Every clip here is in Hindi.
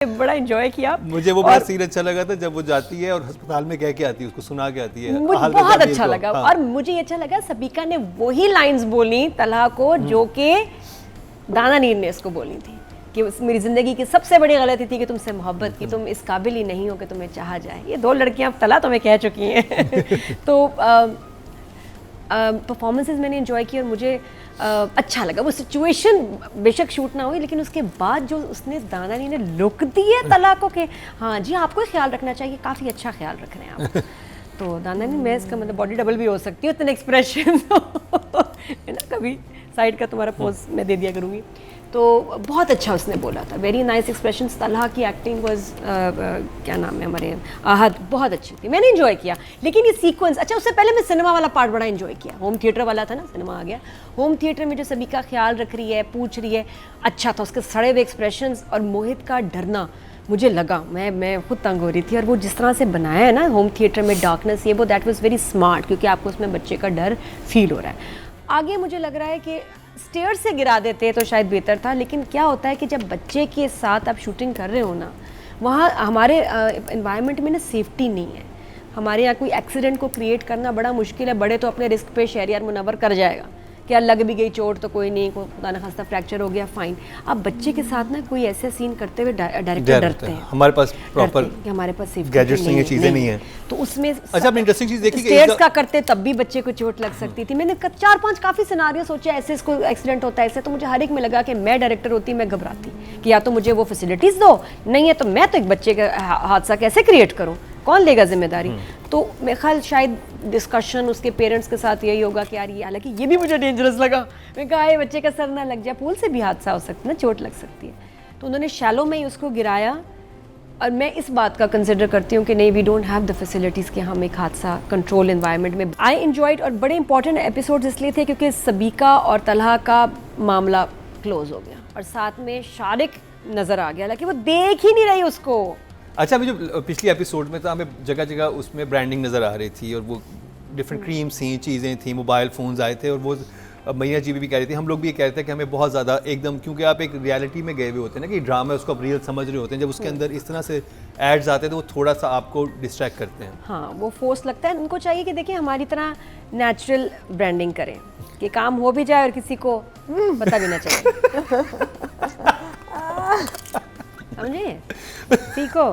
बड़ा एंजॉय किया। मुझे वो बड़ा सीन अच्छा लगा था जब वो जाती है और अस्पताल में कह के आती है, उसको सुना के आती है। मुझे बहुत अच्छा लगा। हाँ। और मुझे ये अच्छा लगा सबीका ने वही लाइंस बोली तलहा को जो कि दानानीर ने इसको बोली थी कि मेरी जिंदगी की सबसे बड़ी गलती थी कि तुमसे मोहब्बत की, तुम इस काबिल ही नहीं हो कि तुम्हें चाहा जाए। ये दो लड़कियां तलहा तुम्हें कह चुकी हैं। तो परफॉर्मेंसेस मैंने एंजॉय की और मुझे अच्छा लगा। वो सिचुएशन बेशक शूट ना हुई लेकिन उसके बाद जो उसने दानानी ने लुक दी है तलहा को कि हाँ जी आपको ख्याल रखना चाहिए, काफ़ी अच्छा ख्याल रख रहे हैं आप। तो दानानी मैं इसका मतलब बॉडी डबल भी हो सकती है उतने एक्सप्रेशन है ना, कभी साइड का तुम्हारा पोज मैं दे दिया करूँगी। तो बहुत अच्छा उसने बोला था, वेरी नाइस एक्सप्रेशंस। तलहा की एक्टिंग वाज क्या नाम है हमारे आहद, बहुत अच्छी थी, मैंने एंजॉय किया। लेकिन ये सीक्वेंस अच्छा, उससे पहले मैं सिनेमा वाला पार्ट बड़ा एंजॉय किया। होम थिएटर वाला था ना, सिनेमा आ गया। होम थिएटर में जो सभी का ख्याल रख रही है, पूछ रही है, अच्छा था उसके सड़े हुए एक्सप्रेशंस और मोहित का डरना मुझे लगा, मैं खुद तंग हो रही थी। और वो जिस तरह से बनाया है ना होम थिएटर में डार्कनेस, ये वो दैट वाज वेरी स्मार्ट, क्योंकि आपको उसमें बच्चे का डर फील हो रहा है। आगे मुझे लग रहा है कि स्टेयर से गिरा देते तो शायद बेहतर था, लेकिन क्या होता है कि जब बच्चे के साथ आप शूटिंग कर रहे हो ना, वहाँ हमारे एनवायरनमेंट में ना सेफ्टी नहीं है। हमारे यहाँ कोई एक्सीडेंट को क्रिएट करना बड़ा मुश्किल है। बड़े तो अपने रिस्क पे शहरियार मुनव्वर कर जाएगा कि यार लग भी गई चोट तो कोई नहीं, को खुदा न खास्ता फ्रैक्चर हो गया फाइन। अब बच्चे के साथ ना कोई ऐसा सीन करते हुए डायरेक्टर डरते हैं। हमारे पास प्रॉपर कि हमारे पास सेफ्टी गैजेट्स नहीं है, चीजें नहीं है। तो उसमें अच्छा आपने इंटरेस्टिंग चीज देखी स्टेयर्स का करते तब भी बच्चे को चोट लग सकती थी। मैंने 4-5 काफ़ी सिनारियो सोचे ऐसे इसको एक्सीडेंट होता है ऐसे, तो मुझे हर एक में लगा कि मैं डायरेक्टर होती मैं घबराती कि या तो मुझे वो फैसिलिटीज़ दो, नहीं है तो मैं तो एक बच्चे का हादसा कैसे क्रिएट करूँ, कौन लेगा जिम्मेदारी। तो मेरे ख्याल शायद डिस्कशन उसके पेरेंट्स के साथ यही होगा कि यार ये, हालांकि ये भी मुझे डेंजरस लगा। मैं कहा ये बच्चे का सर ना लग जाए, पूल से भी हादसा हो सकता है ना, चोट लग सकती है। तो उन्होंने शैलो में ही उसको गिराया। और मैं इस बात का कंसिडर करती हूँ कि नहीं, we don't have the facilities कि हम एक हादसा कंट्रोल एनवायरनमेंट में। I enjoyed. और बड़े इंपॉर्टेंट एपिसोड्स इसलिए थे क्योंकि सबीका और तलहा का मामला क्लोज हो गया और साथ में शारिक नज़र आ गया, हालांकि वो देख ही नहीं रही उसको। अच्छा, अभी जो पिछली एपिसोड में था, हमें जगह जगह उसमें ब्रांडिंग नज़र आ रही थी और वो डिफरेंट क्रीम्स थी, चीज़ें थी, मोबाइल फ़ोन्स आए थे। और वो मैया जी भी कह रही थी, हम लोग भी ये कह रहे थे कि हमें बहुत ज़्यादा एकदम, क्योंकि आप एक रियलिटी में गए हुए होते हैं ना कि ड्रामा है उसको आप रियल समझ रहे होते हैं, जब उसके अंदर इस तरह से एड्स आते हैं तो वो थोड़ा सा आपको डिस्ट्रैक्ट करते हैं। हाँ, वो फोर्स लगता है। उनको चाहिए कि देखिए हमारी तरह नेचुरल ब्रांडिंग करें कि काम हो भी जाए और किसी को पता भी ना चले। समझे, सीखो।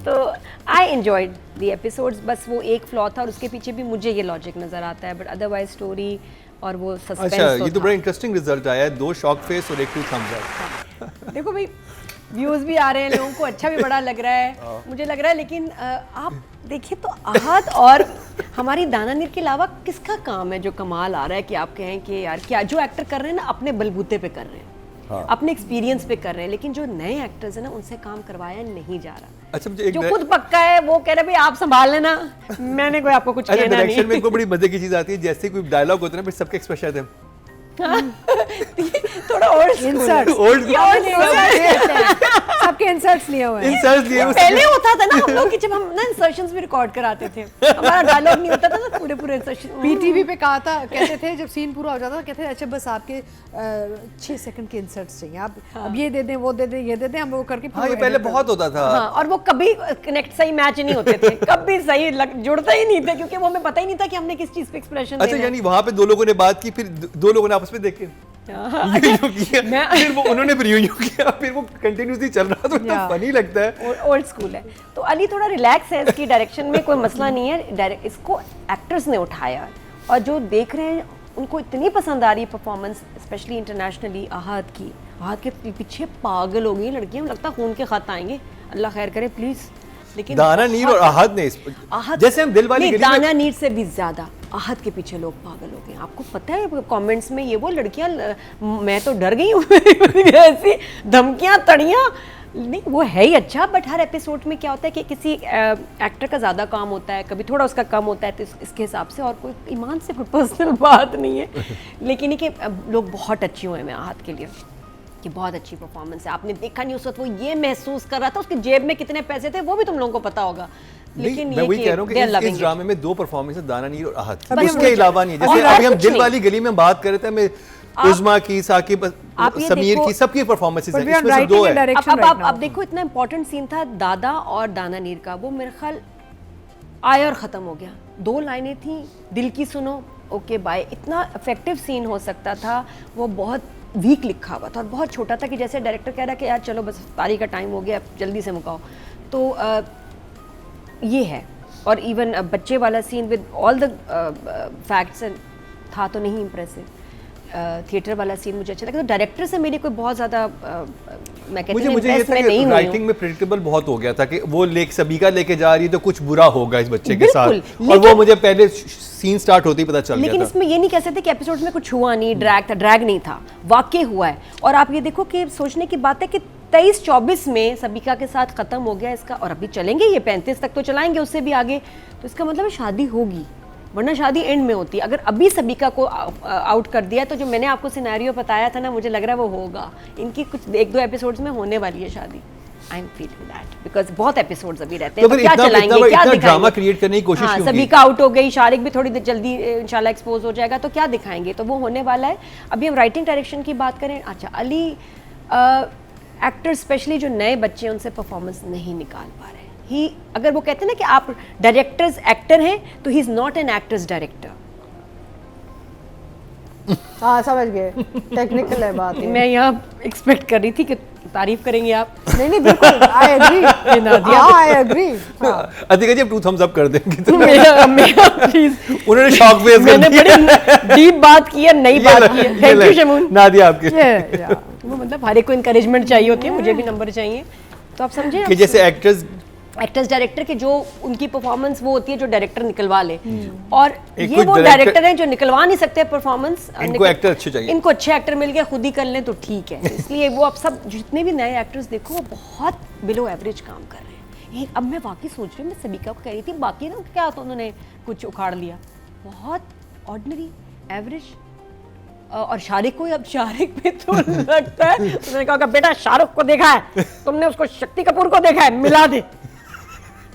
तो आई एंजॉयड द एपिसोड्स। बस वो एक फ्लॉ था और उसके पीछे भी मुझे ये लॉजिक नज़र आता है, बट अदरवाइज स्टोरी और वो सस्पेंस। अच्छा, ये तो बड़ा इंटरेस्टिंग रिजल्ट आया है, 2 शॉक फेस और 1 2 थम्स अप। देखो भाई, व्यूज़ भी आ रहे हैं, लोगों को अच्छा भी बड़ा लग रहा है, मुझे लग रहा है। लेकिन आप देखिए तो आहद और हमारी दानानीर के अलावा किसका काम है जो कमाल आ रहा है कि आप कहें कि यार क्या जो एक्टर कर रहे हैं ना अपने बलबूते पे कर रहे हैं, हाँ, अपने एक्सपीरियंस पे कर रहे हैं, लेकिन जो नए एक्टर्स हैं ना उनसे काम करवाया नहीं जा रहा। अच्छा, मुझे जो खुद पक्का है वो कह रहे भाई आप संभाल लेना, मैंने कोई आपको कुछ कहना नहीं। डायरेक्शन में इनको बड़ी मजे की चीज आती है, जैसे कोई डायलॉग होता है ना फिर सबके एक्सप्रेशन है थोड़ा ओल्ड इंसर्ट्स, सबके इंसर्ट्स लिए हुए हैं। पहले होता था ना हम लोग कि जब हम ना इंसर्शंस भी रिकॉर्ड कराते थे, हमारा डायलॉग नहीं होता था ना पूरे इंसर्शन। पीटीवी पे कहा था, कहते थे जब सीन पूरा हो जाता था, कहते थे अच्छा बस आपके 6 सेकंड के इंसर्ट्स चाहिए, आप अब ये दे दें, वो दे दें, ये दे दें, हम वो करके। हाँ, ये पहले बहुत होता था। हाँ, और वो कभी कनेक्ट सही मैच नहीं होते थे, कभी सही जुड़ते ही नहीं थे, क्योंकि वो हमें पता ही नहीं था कि हमने किस चीज पे एक्सप्रेशन देना है। अच्छा, यानी वहाँ पे 2 लोगों ने बात की, फिर 2 लोगों ने आपस में देख के फिर वो उन्होंने फिर यूं किया, फिर वो कंटिन्यूसली चल रहा, तो इतना फनी लगता है। ओल्ड स्कूल है। तो अली थोड़ा रिलैक्स है, इसकी डायरेक्शन में कोई मसला नहीं है। डायरेक्ट इसको एक्टर्स ने उठाया और जो देख रहे हैं उनको इतनी पसंद आ रही है परफॉर्मेंस, स्पेशली इंटरनेशनली। आहद के पीछे पागल हो गई लड़कियां, लगता है खून के खत आएंगे, अल्लाह खैर करे प्लीज। लेकिन दानानीर और आहद ने जैसे हम दिल वाली गली में, दानानीर से भी ज्यादा आहद के पीछे लोग पागल हो गए। आपको पता है कमेंट्स में ये वो लड़कियां, मैं तो डर गई हूँ ऐसी धमकियां तड़ियां नहीं, वो है ही अच्छा, बट हर एपिसोड में क्या होता है कि किसी एक्टर का ज़्यादा काम होता है, कभी थोड़ा उसका कम होता है, तो इसके हिसाब से और कोई ईमान से कोई पर्सनल बात नहीं है। लेकिन ये कि लोग बहुत अच्छी हुए हैं आहद के लिए कि बहुत अच्छी परफॉर्मेंस है। आपने देखा नहीं उस वक्त वो ये महसूस कर रहा था उसकी जेब में कितने पैसे थे, वो भी तुम लोगों को पता होगा। लेकिन मैं वही कह रहा हूँ कि इस ड्रामे में 2 परफॉर्मेंस है, दानानीर और आहद की, उसके अलावा नहीं। जैसे अभी हम दिल वाली गली में बात कर रहे थे, उज़मा की, साकिब, आप ये समीर देखो- की, सबकी परफॉर्मेंसेस But हैं, we are इसमें से writing 2 in है। direction अब right now. आप देखो इतना इंपॉर्टेंट सीन था दादा और दाना नीर का, वो मेरे ख्याल आया और ख़त्म हो गया। 2 लाइनें थी, दिल की सुनो, ओके बाय। इतना इफेक्टिव सीन हो सकता था, वो बहुत वीक लिखा हुआ था और बहुत छोटा था कि जैसे डायरेक्टर कह रहा कि यार चलो बस तारीख का टाइम हो गया, जल्दी से मुकाओ। तो ये है। और इवन बच्चे वाला scene with all the facts था तो नहीं इम्प्रेसिव। थिएटर वाला सीन मुझे अच्छा लगा। तो डायरेक्टर से मेरी कोई बहुत ज़्यादा मैं कहती हूँ मुझे ये impress था मैं कि नहीं हुई हूँ। राइटिंग में प्रेडिक्टेबल बहुत हो गया था कि वो सबिका लेके जा रही है तो कुछ बुरा होगा इस बच्चे के साथ, बिल्कुल, और वो मुझे पहले सीन स्टार्ट होते ही पता चल लेकिन गया था। इसमें ये नहीं कह सकते कि एपिसोड्स में कुछ हुआ नहीं, ड्रैग था, ड्रैग नहीं था, वाकई हुआ है। और आप ये देखो कि सोचने की बात है कि 23-24 में सबिका के साथ ख़त्म हो गया इसका, और अभी चलेंगे ये 35 तक तो चलाएंगे, उससे भी आगे। तो इसका मतलब शादी होगी, वरना शादी एंड में होती। अगर अभी सबिका को आउट कर दिया तो जो मैंने आपको सिनेरियो बताया था ना, मुझे लग रहा है वो होगा। इनकी कुछ 1-2 एपिसोड्स में होने वाली है शादी। I am feeling that because बहुत एपिसोड्स अभी रहते हैं। तो तो फिर क्या इतना- चलाएंगे, इतना- क्या इतना दिखाएंगे? ड्रामा क्रिएट करने की कोशिश हाँ, क्यों की? सबिका आउट हो गई, शारिक भी थोड़ी जल्दी इंशाल्लाह एक्सपोज हो जाएगा, तो क्या दिखाएंगे? तो वो होने वाला है। अभी हम राइटिंग डायरेक्शन की बात करें, अच्छा अली एक्टर स्पेशली जो नए बच्चे हैं उनसे परफॉर्मेंस नहीं निकाल पा रहे। ही अगर वो कहते हैं ना कि आप डायरेक्टर्स एक्टर हैं, तो he is not an actors director. हाँ समझ गए, टेक्निकल है बात ये। मैं यहाँ एक्सपेक्ट कर रही थी कि तारीफ करेंगे आप। नहीं बिल्कुल, आई एग्री। नादिया हाँ आई एग्री। अधिका जी अब 2 thumbs up कर देंगे तो मेरा प्लीज, उन्होंने शॉक फेस कर मैंने दिया। बड़ी डीप बात की है, नई बात की है। Thank you Shamoon. नादिया आपके ये वो मतलब हर एक को इंकरेजमेंट चाहिए होती है, मुझे भी नंबर चाहिए। तो आप समझे कि जैसे एक्टर्स डायरेक्टर के जो उनकी परफॉर्मेंस वो होती है जो डायरेक्टर निकलवा ले, और एक ये कुछ वो डायरेक्टर- डायरेक्टर हैं जो निकलवा नहीं सकते परफॉर्मेंस। इनको एक्टर अच्छे चाहिए। इनको अच्छे एक्टर मिल गया, खुद ही कर लें तो ठीक है। इसलिए वो अब सब जितने भी नए एक्टर्स देखो वो बहुत बिलो एवरेज काम कर रहे हैं। अब मैं वाकई सोच रही हूँ, मैं सबिका को कह रही थी, बाकी ना क्या तो उन्होंने कुछ उखाड़ लिया, बहुत ऑर्डिनरी एवरेज। और शाहरुख को, अब शाहरुख पे तो लगता है उन्होंने कहा बेटा शाहरुख को देखा है तुमने, उसको शक्ति कपूर को देखा है, मिला दे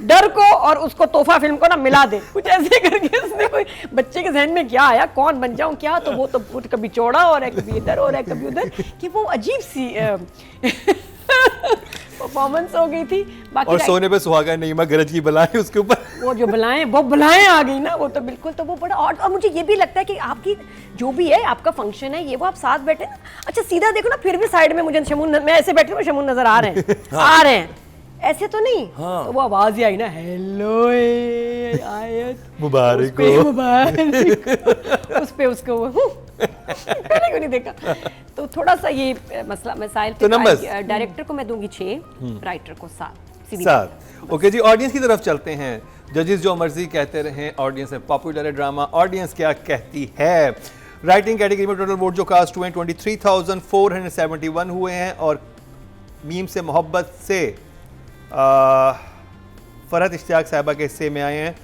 डर को और उसको तोहफा फिल्म को ना मिला दे, कुछ ऐसे करके उसने कोई बच्चे के जहन में क्या आया, कौन बन जाऊं क्या, तो वो तो कभी चौड़ा और है, कभी इधर और है, कभी उधर, कि वो अजीब सी परफॉर्मेंस हो गई थी। बाकी और सोने पे सुहागा नईमा गरज की बलाएं उसके ऊपर वो जो बलाएं आ गई ना, वो तो बिल्कुल, तो वो बड़ा और मुझे ये भी लगता है कि आपकी जो भी है आपका फंक्शन है, ये वो आप साथ बैठे ना, अच्छा सीधा देखो ना, फिर भी साइड में मुझे शमून, मैं ऐसे बैठी हूँ, शमून नजर आ रहे हैं आ रहे हैं, ऐसे तो नहीं। हाँ। तो वो आवाज ही आई ना, हेलो आयत मुबारक हो, हो, मुबारक उस पे उसको मैंने क्यों नहीं देखा। तो थोड़ा सा ये मसला मसाइल। तो नंबर्स डायरेक्टर को मैं दूंगी 6, राइटर को 7। 7। ओके जी, ऑडियंस की तरफ चलते हैं। जजेस जो मर्जी कहते रहे, ऑडियंस है पॉपुलर है ड्रामा, ऑडियंस क्या कहती है। राइटिंग कैटेगरी में टोटल वोट जो कास्ट हुए 23,471 हुए हैं, और मीम से मोहब्बत से फरहत इश्तियाक साहिबा के हिस्से में आए हैं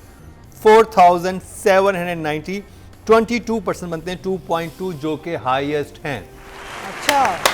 4,790, 22% बनते हैं 2.2, जो कि हाईएस्ट हैं। अच्छा